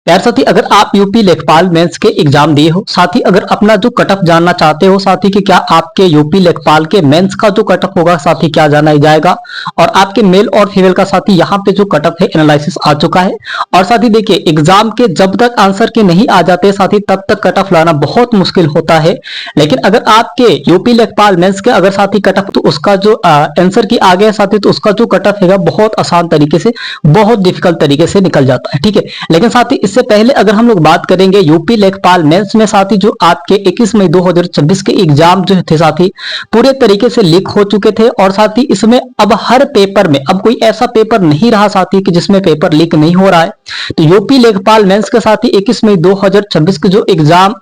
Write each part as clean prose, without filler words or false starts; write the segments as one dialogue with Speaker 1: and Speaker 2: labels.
Speaker 1: यार साथी, अगर आप यूपी लेखपाल मेंस के एग्जाम दिए हो, साथ ही अगर अपना जो कट ऑफ जानना चाहते हो साथी कि क्या आपके यूपी लेखपाल के मेंस का जो कट ऑफ होगा साथी क्या जाना जाएगा, और आपके मेल और फीमेल का साथी यहाँ पे जो कट ऑफ है एनालिसिस आ चुका है। और साथी देखिए, एग्जाम के जब तक आंसर के नहीं आ जाते साथी तब तक कट ऑफ लाना बहुत मुश्किल होता है। लेकिन अगर आपके यूपी लेखपाल मेंस के अगर साथी कट ऑफ तो उसका जो आंसर की आ गया साथी तो उसका जो कट ऑफ है बहुत आसान तरीके से, बहुत डिफिकल्ट तरीके से निकल जाता है। ठीक है, लेकिन साथी इससे पहले अगर हम लोग बात करेंगे यूपी लेखपाल मेंस में साथी जो आपके 21 मई 2026 के एग्जाम जो थे साथी पूरे तरीके से लीक हो चुके थे। और साथी इसमें अब हर पेपर में अब कोई ऐसा पेपर नहीं रहा साथी कि जिसमें पेपर लीक नहीं हो रहा है। तो यूपी लेखपाल मेंस के साथी 21 मई 2026 के जो एग्जाम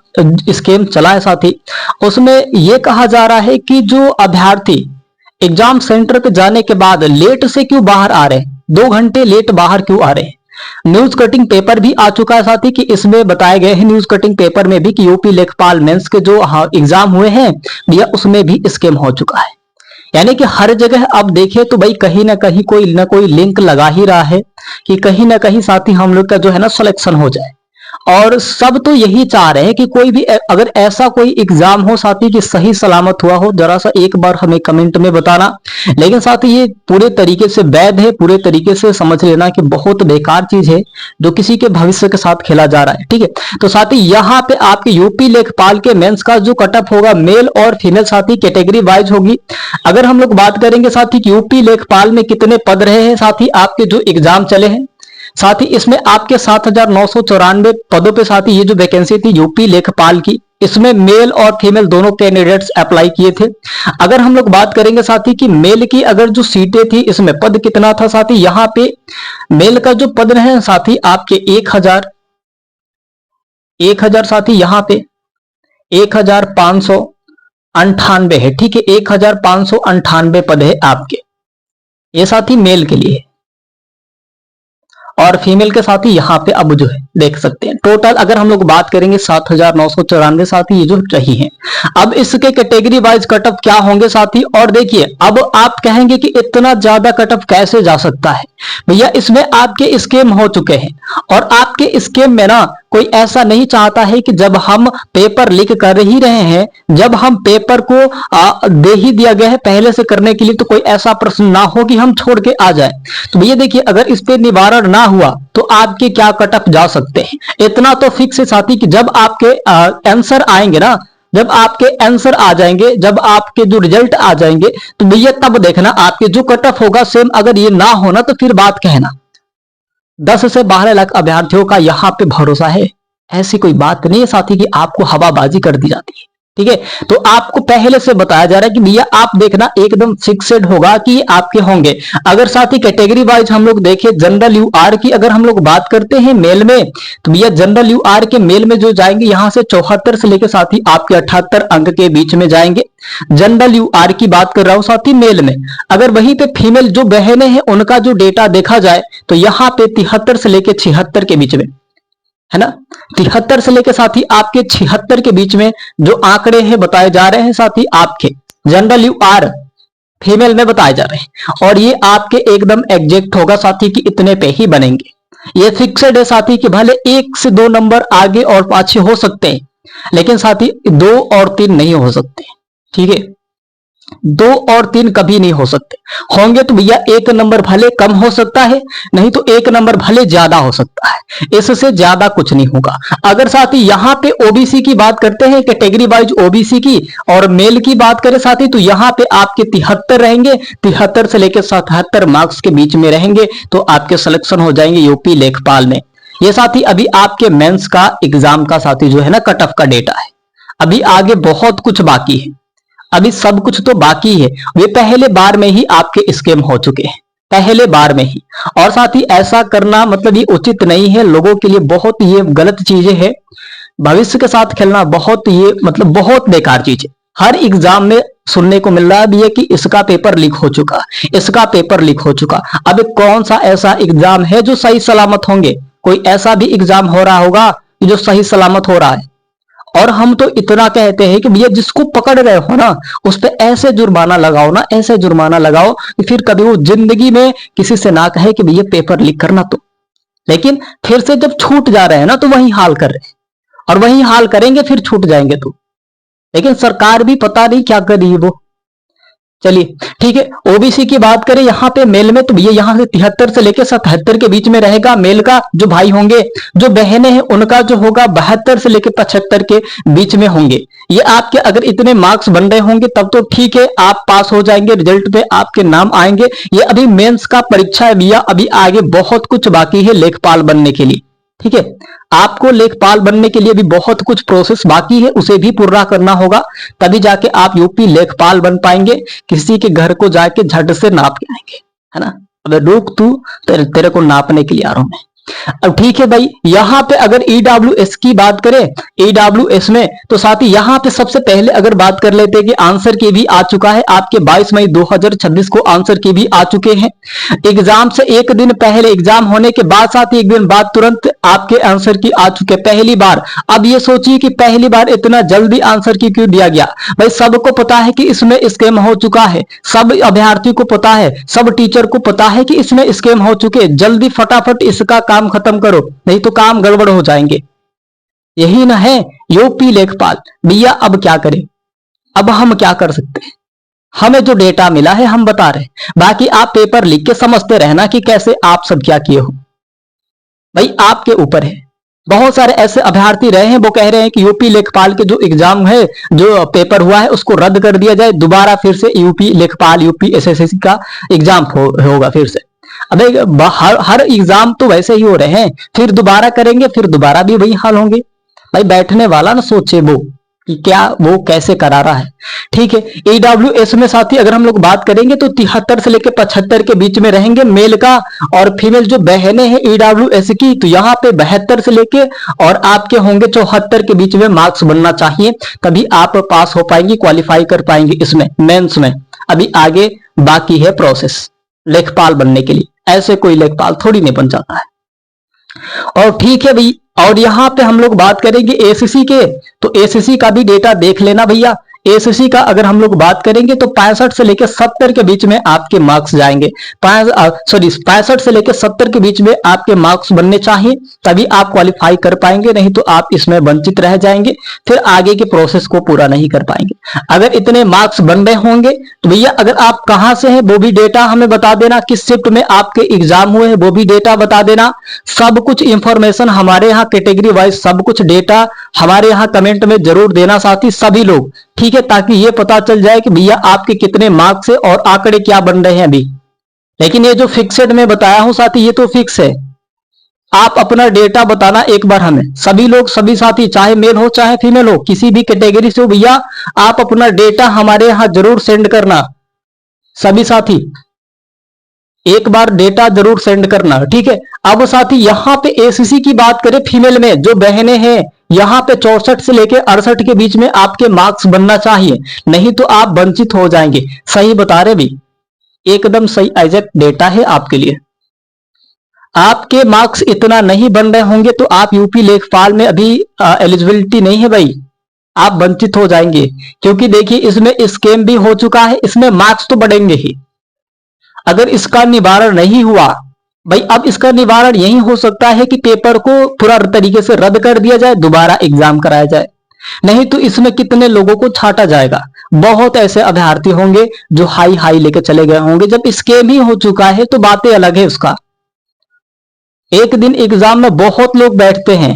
Speaker 1: स्कीम चला है साथी उसमें यह कहा जा रहा है कि जो अभ्यर्थी एग्जाम सेंटर पे जाने के बाद लेट से क्यों बाहर आ रहे हैं, 2 घंटे लेट बाहर क्यों आ रहे हैं। न्यूज कटिंग पेपर भी आ चुका है साथी कि इसमें बताए गए हैं न्यूज कटिंग पेपर में भी कि यूपी लेखपाल मेंस के जो एग्जाम हुए हैं भैया उसमें भी स्कैम हो चुका है। यानी कि हर जगह अब देखें तो भाई कहीं ना कोई लिंक लगा ही रहा है कि कहीं ना कहीं साथी हम लोग का जो है ना सिलेक्शन हो जाए। और सब तो यही चाह रहे हैं कि कोई भी अगर ऐसा कोई एग्जाम हो साथी कि सही सलामत हुआ हो, जरा सा एक बार हमें कमेंट में बताना। लेकिन साथी ये पूरे तरीके से वैध है, पूरे तरीके से समझ लेना कि बहुत बेकार चीज है जो किसी के भविष्य के साथ खेला जा रहा है। ठीक है, तो साथी यहाँ पे आपके यूपी लेखपाल के मेंस का जो कट ऑफ होगा मेल और फीमेल साथी कैटेगरी वाइज होगी। अगर हम लोग बात करेंगे साथी कि यूपी लेखपाल में कितने पद रहे हैं साथी आपके जो एग्जाम चले हैं, साथ ही इसमें आपके 7,994 पदों पे साथी ये जो वैकेंसी थी यूपी लेखपाल की इसमें मेल और फीमेल दोनों कैंडिडेट्स अप्लाई किए थे। अगर हम लोग बात करेंगे साथी कि मेल की अगर जो सीटें थी इसमें पद कितना था साथी, यहाँ पे मेल का जो पद रहे साथी आपके 1000 साथी यहाँ पे 1598 है। ठीक है, 1598 पद है आपके, ये साथी मेल के लिए। और फीमेल के साथ ही यहाँ पे अब जो है देख सकते हैं टोटल अगर हम लोग बात करेंगे 7,994 साथी ये जो रही हैं। अब इसके कैटेगरी वाइज कट ऑफ क्या होंगे साथी, और देखिए अब आप कहेंगे कि इतना ज्यादा कट ऑफ कैसे जा सकता है भैया, इसमें आपके स्कैम हो चुके हैं। और आपके स्कैम में ना कोई ऐसा नहीं चाहता है कि जब हम पेपर लीक कर ही रहे हैं, जब हम पेपर को दे ही दिया गया है पहले से करने के लिए, तो कोई ऐसा प्रश्न ना हो कि हम छोड़ के आ जाए। तो भैया देखिए अगर इस पे निवारण ना हुआ तो आपके क्या कट ऑफ जा सकते हैं, इतना तो फिक्स है साथी कि जब आपके आंसर आएंगे ना, जब आपके आंसर आ जाएंगे, जब आपके जो रिजल्ट आ जाएंगे तो भैया तब देखना आपके जो कट ऑफ होगा सेम। अगर ये ना होना तो फिर बात कहना 10 से 12 लाख अभ्यर्थियों का यहाँ पे भरोसा है, ऐसी कोई बात नहीं है साथी कि आपको हवाबाजी कर दी जाती है। ठीक है, तो आपको पहले से बताया जा रहा है कि भैया आप देखना एकदम फिक्सेड होगा कि आपके होंगे। अगर साथी कैटेगरी वाइज हम लोग देखें जनरल यूआर की अगर हम लोग बात करते हैं मेल में, तो भैया जनरल यूआर के मेल में जो जाएंगे यहां से 74 से लेकर साथी आपके 78 अंक के बीच में जाएंगे। जनरल यूआर की बात कर रहा हूं साथी मेल में। अगर वहीं पे फीमेल जो बहनें हैं उनका जो डेटा देखा जाए तो यहाँ पे 73 से लेकर 76 के बीच में है ना, 73 से लेकर साथी आपके 76 के बीच में जो आंकड़े हैं बताए जा रहे हैं साथी आपके जनरल यूआर फीमेल में बताए जा रहे हैं। और ये आपके एकदम एग्जैक्ट होगा साथी कि इतने पे ही बनेंगे, ये फिक्सेड है साथी कि भले 1 से 2 नंबर आगे और पाछे हो सकते हैं लेकिन साथी 2 और 3 नहीं हो सकते। ठीक है, 2 और 3 कभी नहीं हो सकते, होंगे तो भैया 1 नंबर भले कम हो सकता है, नहीं तो 1 नंबर भले ज्यादा हो सकता है, इससे ज्यादा कुछ नहीं होगा। अगर साथी यहाँ पे ओबीसी की बात करते हैं कैटेगरी वाइज ओबीसी की और मेल की बात करें साथी तो यहाँ पे आपके 73 रहेंगे, 73 से लेकर 77 मार्क्स के बीच में रहेंगे तो आपके सिलेक्शन हो जाएंगे यूपी लेखपाल में। ये साथी अभी आपके मेंस का एग्जाम का साथी जो है ना कट ऑफ का डेटा है, अभी आगे बहुत कुछ बाकी है, अभी सब कुछ तो बाकी है। वे पहले बार में ही आपके स्कैम हो चुके हैं, पहले बार में ही। और साथ ही ऐसा करना मतलब ये उचित नहीं है, लोगों के लिए बहुत ये गलत चीजें है, भविष्य के साथ खेलना बहुत ये मतलब बहुत बेकार चीज है। हर एग्जाम में सुनने को मिल रहा भी है कि इसका पेपर लीक हो चुका, इसका पेपर लीक हो चुका। अब कौन सा ऐसा एग्जाम है जो सही सलामत होंगे, कोई ऐसा भी एग्जाम हो रहा होगा जो सही सलामत हो रहा है। और हम तो इतना कहते हैं कि भैया जिसको पकड़ रहे हो ना उस पर ऐसे जुर्माना लगाओ ना, ऐसे जुर्माना लगाओ कि फिर कभी वो जिंदगी में किसी से ना कहे कि भैया पेपर लीक करना। तो लेकिन फिर से जब छूट जा रहे हैं ना तो वही हाल कर रहे हैं, और वही हाल करेंगे फिर छूट जाएंगे तो। लेकिन सरकार भी पता नहीं क्या कर रही है वो। चलिए ठीक है, ओबीसी की बात करें यहाँ पे मेल में, तो ये यहाँ से 73 से लेकर 77 के बीच में रहेगा मेल का जो भाई होंगे। जो बहनें हैं उनका जो होगा 72 से लेकर 75 के बीच में होंगे। ये आपके अगर इतने मार्क्स बन रहे होंगे तब तो ठीक है, आप पास हो जाएंगे, रिजल्ट पे आपके नाम आएंगे। ये अभी मेंस का परीक्षा है भैया, अभी आगे बहुत कुछ बाकी है लेखपाल बनने के लिए। ठीक है, आपको लेखपाल बनने के लिए भी बहुत कुछ प्रोसेस बाकी है, उसे भी पूरा करना होगा, तभी जाके आप यूपी लेखपाल बन पाएंगे। किसी के घर को जाके झट से नाप के आएंगे, है ना। अब रुक तू, तेरे को नापने के लिए आ रहा हूं मैं। अब ठीक है भाई, यहां पे अगर ईडब्ल्यूएस की बात करें, ईडब्ल्यूएस में तो साथी यहां पे सबसे पहले अगर बात कर लेते हैं कि आंसर की भी आ चुका है आपके 22 मई 2026 को आंसर की भी आ चुके हैं। एग्जाम से एक दिन पहले, एग्जाम होने के बाद साथी एक दिन बाद तुरंत आपके आंसर की आ चुके पहली बार। अब ये सोचिए कि पहली बार इतना जल्दी आंसर की क्यों दिया गया भाई। सबको पता है कि इसमें स्कैम हो चुका है, सब अभ्यर्थी को पता है, सब टीचर को पता है कि इसमें स्कैम हो चुके। जल्दी फटाफट इसका काम खत्म करो, नहीं तो काम गड़बड़ हो जाएंगे। यही ना है यूपी लेखपाल। भैया अब क्या करें, अब हम क्या कर सकते हैं, हमें जो डेटा मिला है हम बता रहे हैं, बाकी आप पेपर लिख के समझते रहना कि कैसे आप सब क्या किए हो, भाई आपके ऊपर है। बहुत सारे ऐसे अभ्यर्थी रहे हैं वो कह रहे हैं कि यूपी लेखपाल के जो एग्जाम है, जो पेपर हुआ है उसको रद्द कर दिया जाए, दोबारा फिर से यूपी लेखपाल, यूपी एसएससी का एग्जाम होगा फिर से। अबे हर एग्जाम तो वैसे ही हो रहे हैं, फिर दोबारा करेंगे फिर दोबारा भी वही हाल होंगे। भाई बैठने वाला ना सोचे वो कि क्या वो कैसे करा रहा है। ठीक है, ईडब्ल्यूएस में साथी अगर हम लोग बात करेंगे तो 73 से लेकर 75 के बीच में रहेंगे मेल का, और फीमेल जो बहनें हैं ईडब्ल्यूएस की तो यहाँ पे 72 से लेके और आपके होंगे 74 के बीच में मार्क्स बनना चाहिए, तभी आप पास हो पाएंगे, क्वालिफाई कर पाएंगे इसमें मेंस में। अभी आगे बाकी है प्रोसेस लेखपाल बनने के लिए, ऐसे कोई लेखपाल थोड़ी नहीं बन जाता है। और ठीक है भाई, और यहां पे हम लोग बात करेंगे एसीसी के, तो एसीसी का भी डेटा देख लेना भैया। एसीसी का अगर हम लोग बात करेंगे तो 65 से लेकर 70 के बीच में आपके मार्क्स जाएंगे। 65 से लेकर 70 के बीच में आपके मार्क्स बनने चाहिए, तभी आप क्वालिफाई कर पाएंगे, नहीं तो आप इसमें वंचित रह जाएंगे, फिर आगे के प्रोसेस को पूरा नहीं कर पाएंगे। अगर इतने मार्क्स बन रहे होंगे तो भैया अगर आप कहां से हैं वो भी डेटा हमें बता देना, किस शिफ्ट में आपके एग्जाम हुए हैं वो भी डेटा बता देना। सब कुछ इंफॉर्मेशन हमारे यहाँ कैटेगरी वाइज सब कुछ डेटा हमारे यहाँ कमेंट में जरूर देना साथी सभी लोग, ठीक है, ताकि ये पता चल जाए कि भैया आपके कितने मार्क्स है और आंकड़े क्या बन रहे हैं अभी। लेकिन ये जो फिक्सेड में बताया हूं साथी ये तो फिक्स है, आप अपना डेटा बताना एक बार हमें, सभी लोग सभी साथी चाहे मेल हो चाहे फीमेल हो, किसी भी कैटेगरी से हो भैया, आप अपना डेटा हमारे यहां जरूर सेंड करना। सभी साथी एक बार डेटा जरूर सेंड करना, ठीक है। अब साथी यहां पे एसीसी की बात करें फीमेल में, जो बहनें हैं यहां पे 64 से लेकर 68 के बीच में आपके मार्क्स बनना चाहिए, नहीं तो आप वंचित हो जाएंगे। सही बता रहे भी, एकदम सही एग्जैक्ट डेटा है आपके लिए। आपके मार्क्स इतना नहीं बन रहे होंगे तो आप यूपी लेखपाल में अभी एलिजिबिलिटी नहीं है भाई, आप वंचित हो जाएंगे, क्योंकि देखिए इसमें स्कैम भी हो चुका है, इसमें मार्क्स तो बढ़ेंगे ही। अगर इसका निवारण नहीं हुआ भाई, अब इसका निवारण यही हो सकता है कि पेपर को पूरा तरीके से रद्द कर दिया जाए, दोबारा एग्जाम कराया जाए, नहीं तो इसमें कितने लोगों को छांटा जाएगा। बहुत ऐसे अभ्यर्थी होंगे जो हाई हाई लेके चले गए होंगे, जब स्कैम ही हो चुका है तो बातें अलग है उसका। एक दिन एग्जाम में बहुत लोग बैठते हैं,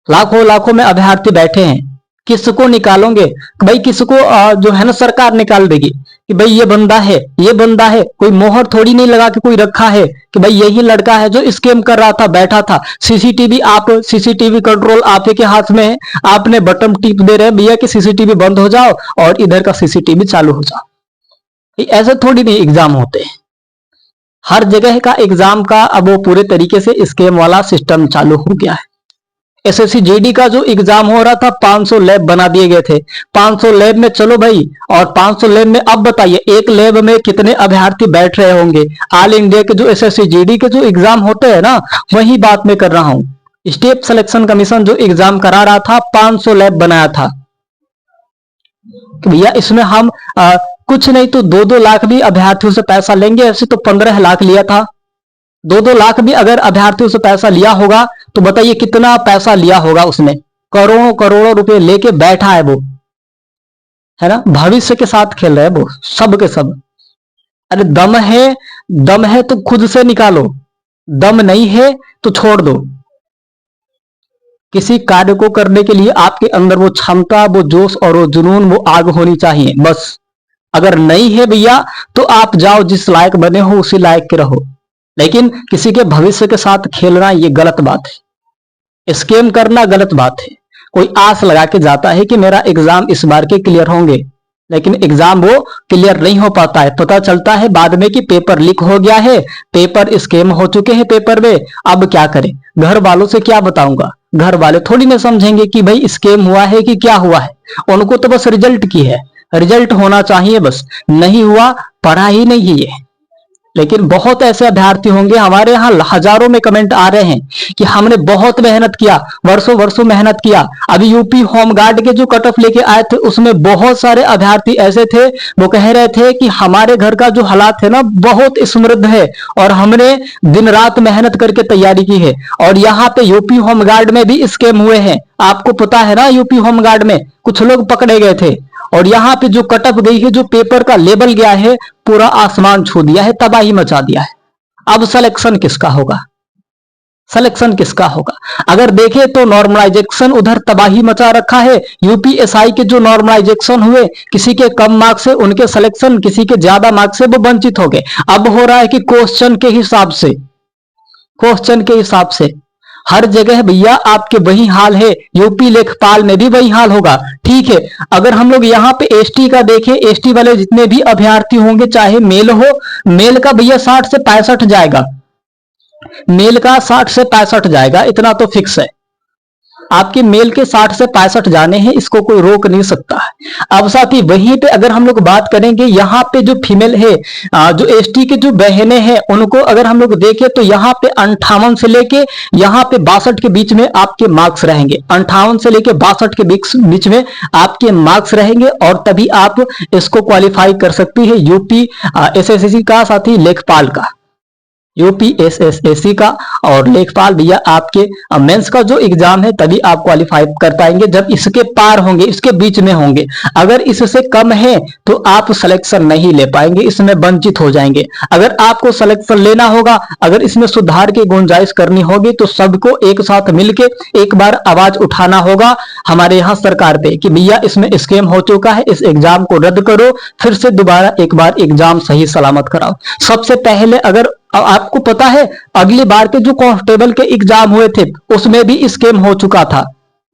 Speaker 1: लाखों लाखों में अभ्यर्थी बैठे हैं, किसको निकालोगे भाई, किसको जो है ना सरकार निकाल देगी कि भाई ये बंदा है ये बंदा है, कोई मोहर थोड़ी नहीं लगा के कोई रखा है कि भाई यही लड़का है जो स्कैम कर रहा था बैठा था। सीसीटीवी आप, सीसीटीवी कंट्रोल आप ही के हाथ में है, आपने बटन टिप दे रहे हैं भैया कि सीसीटीवी बंद हो जाओ और इधर का सीसीटीवी चालू हो जाओ। ऐसे थोड़ी नहीं एग्जाम होते हैं, हर जगह का एग्जाम का अब वो पूरे तरीके से स्कैम वाला सिस्टम चालू हो गया है। एसएससी जीडी का जो एग्जाम हो रहा था 500 लैब बना दिए गए थे, 500 लैब में चलो भाई, और 500 लैब में अब बताइए एक लैब में कितने अभ्यर्थी बैठ रहे होंगे। ऑल इंडिया के जो एसएससी जीडी के जो एग्जाम होते हैं ना, वही बात मैं कर रहा हूं। स्टेट सिलेक्शन कमीशन जो एग्जाम करा रहा था 500 लैब बनाया था, भैया इसमें हम कुछ नहीं तो 2-2 लाख भी अभ्यर्थियों से पैसा लेंगे, ऐसे तो 15 लाख लिया था। 2-2 लाख भी अगर अभ्यर्थियों से पैसा लिया होगा तो बताइए कितना पैसा लिया होगा उसने, करोड़ों करोड़ों रुपए लेके बैठा है वो, है ना, भविष्य के साथ खेल रहे हैं वो सब के सब। अरे दम है तो खुद से निकालो, दम नहीं है तो छोड़ दो। किसी कार्य को करने के लिए आपके अंदर वो क्षमता, वो जोश और वो जुनून, वो आग होनी चाहिए बस। अगर नहीं है भैया तो आप जाओ, जिस लायक बने हो उसी लायक के रहो, लेकिन किसी के भविष्य के साथ खेलना ये गलत बात है, स्कैम करना गलत बात है। कोई आस लगा के जाता है कि मेरा एग्जाम इस बार के क्लियर होंगे, लेकिन एग्जाम वो क्लियर नहीं हो पाता है। पता चलता है बाद में कि पेपर लीक हो गया है, पेपर स्कैम हो चुके हैं पेपर में। अब क्या करें, घर वालों से क्या बताऊंगा, घर वाले थोड़ी ना समझेंगे कि भाई स्कैम हुआ है कि क्या हुआ है। उनको तो बस रिजल्ट की है, रिजल्ट होना चाहिए बस, नहीं हुआ पढ़ा ही नहीं है ये। लेकिन बहुत ऐसे अभ्यर्थी होंगे, हमारे यहाँ हजारों में कमेंट आ रहे हैं कि हमने बहुत मेहनत किया, वर्षों वर्षों मेहनत किया। अभी यूपी होमगार्ड के जो कट ऑफ लेके आए थे उसमें बहुत सारे अभ्यर्थी ऐसे थे, वो कह रहे थे कि हमारे घर का जो हालात है ना बहुत समृद्ध है और हमने दिन रात मेहनत करके तैयारी की है। और यहाँ पे यूपी होमगार्ड में भी स्कैम हुए हैं, आपको पता है ना, यूपी होमगार्ड में कुछ लोग पकड़े गए थे। और यहाँ पे जो कटअप गई है, जो पेपर का लेबल गया है, पूरा आसमान छू दिया है, तबाही मचा दिया है। अब सिलेक्शन किसका होगा, सिलेक्शन किसका होगा? अगर देखें तो नॉर्मलाइजेशन उधर तबाही मचा रखा है। यूपीएसआई के जो नॉर्मलाइजेशन हुए, किसी के कम मार्क्स से उनके सिलेक्शन, किसी के ज्यादा मार्क्स से वो वंचित हो गए। अब हो रहा है कि क्वेश्चन के हिसाब से, क्वेश्चन के हिसाब से हर जगह भैया आपके वही हाल है, यूपी लेखपाल में भी वही हाल होगा। ठीक है, अगर हम लोग यहाँ पे एसटी का देखें, एसटी वाले जितने भी अभ्यर्थी होंगे, चाहे मेल हो, मेल का भैया 60 से 65 जाएगा, मेल का 60 से 65 जाएगा, इतना तो फिक्स है। आपके मेल के 60 से 65 जाने हैं, इसको कोई रोक नहीं सकता है। अब साथ ही वहीं पे अगर हम लोग बात करेंगे, यहाँ पे जो फीमेल है, जो एसटी की जो बहनें हैं, उनको अगर हम लोग देखें तो यहाँ पे 58 से लेके यहाँ पे 62 के बीच में आपके मार्क्स रहेंगे। 58 से लेके 62 के बीच में आपके मार्क्स रहेंगे और तभी आप इसको क्वालिफाई कर सकती है यूपी एसएससी का, साथ ही लेखपाल का, यूपीएसएससी का और लेखपाल भैया आपके मेंस का जो एग्जाम है तभी आप क्वालिफाई कर पाएंगे जब इसके पार होंगे, इसके बीच में होंगे। अगर इससे कम है तो आप सिलेक्शन नहीं ले पाएंगे, इसमें वंचित हो जाएंगे। अगर आपको सिलेक्शन लेना होगा, अगर इसमें सुधार की गुंजाइश करनी होगी तो सबको एक साथ मिलके एक बार आवाज उठाना होगा हमारे यहाँ सरकार पे कि भैया इसमें स्कैम हो चुका है, इस एग्जाम को रद्द करो, फिर से दोबारा एक बार एग्जाम सही सलामत कराओ। सबसे पहले अगर आपको पता है अगली बार के जो कांस्टेबल के एग्जाम हुए थे उसमें भी स्कैम हो चुका था।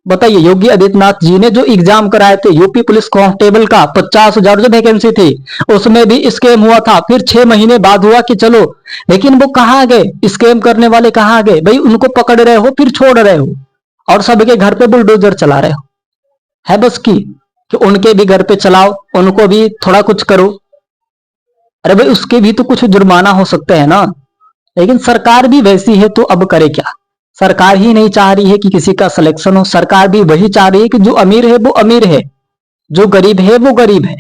Speaker 1: बताइए, योगी आदित्यनाथ जी ने जो एग्जाम कराए थे यूपी पुलिस कांस्टेबल का 50,000 जो वैकेंसी थी उसमें भी स्कैम हुआ था। फिर 6 महीने बाद हुआ कि चलो, लेकिन वो कहाँ गए, स्कैम करने वाले कहाँ गए भाई? उनको पकड़ रहे हो फिर छोड़ रहे हो और सबके घर पे बुलडोजर चला रहे हो। है बस की कि उनके भी घर पे चलाओ, उनको भी थोड़ा कुछ करो। अरे भाई उसके भी तो कुछ जुर्माना हो सकते हैं ना। लेकिन सरकार भी वैसी है तो अब करे क्या? सरकार ही नहीं चाह रही है कि किसी का सिलेक्शन हो, सरकार भी वही चाह रही है कि जो अमीर है वो अमीर है, जो गरीब है वो गरीब है।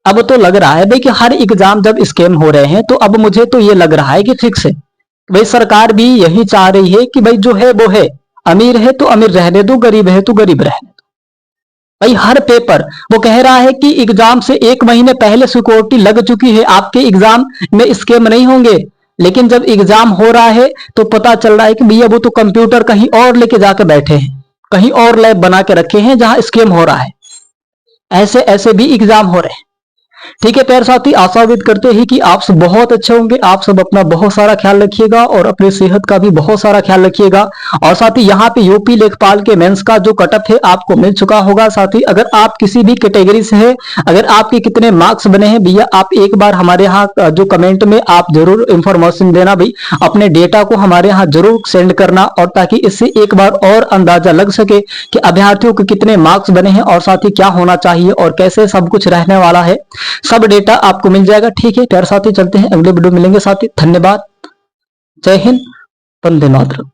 Speaker 1: अब तो लग रहा है भाई कि हर एग्जाम जब स्कैम हो रहे हैं तो अब मुझे तो ये लग रहा है कि फिक्स है भाई, सरकार भी यही चाह रही है कि भाई जो है वो है, अमीर है तो अमीर रहने दो, गरीब है तो गरीब रहने दो। भाई हर पेपर, वो कह रहा है कि एग्जाम से 1 महीने पहले सिक्योरिटी लग चुकी है, आपके एग्जाम में स्कैम नहीं होंगे। लेकिन जब एग्जाम हो रहा है तो पता चल रहा है कि भैया वो तो कंप्यूटर कहीं और लेके जाके बैठे हैं, कहीं और लैब बना के रखे हैं जहां स्कैम हो रहा है। ऐसे ऐसे भी एग्जाम हो रहे हैं। ठीक है प्यारे साथी, आशा उम्मीद करते हैं कि आप सब बहुत अच्छे होंगे। आप सब अपना बहुत सारा ख्याल रखिएगा और अपनी सेहत का भी बहुत सारा ख्याल रखिएगा। और साथ ही यहाँ पे यूपी लेखपाल के मेंस का जो कटअप है आपको मिल चुका होगा। साथ ही अगर आप किसी भी कैटेगरी से है, अगर आपके कितने मार्क्स बने हैं भैया, आप एक बार हमारे यहाँ जो कमेंट में आप जरूर इंफॉर्मेशन देना भाई, अपने डेटा को हमारे यहाँ जरूर सेंड करना, और ताकि इससे एक बार और अंदाजा लग सके कि अभ्यर्थियों के कितने मार्क्स बने हैं और साथ ही क्या होना चाहिए और कैसे सब कुछ रहने वाला है। सब डेटा आपको मिल जाएगा। ठीक है प्यारे साथी, चलते हैं अगले वीडियो मिलेंगे साथी। धन्यवाद, जय हिंद, वंदे मातरम।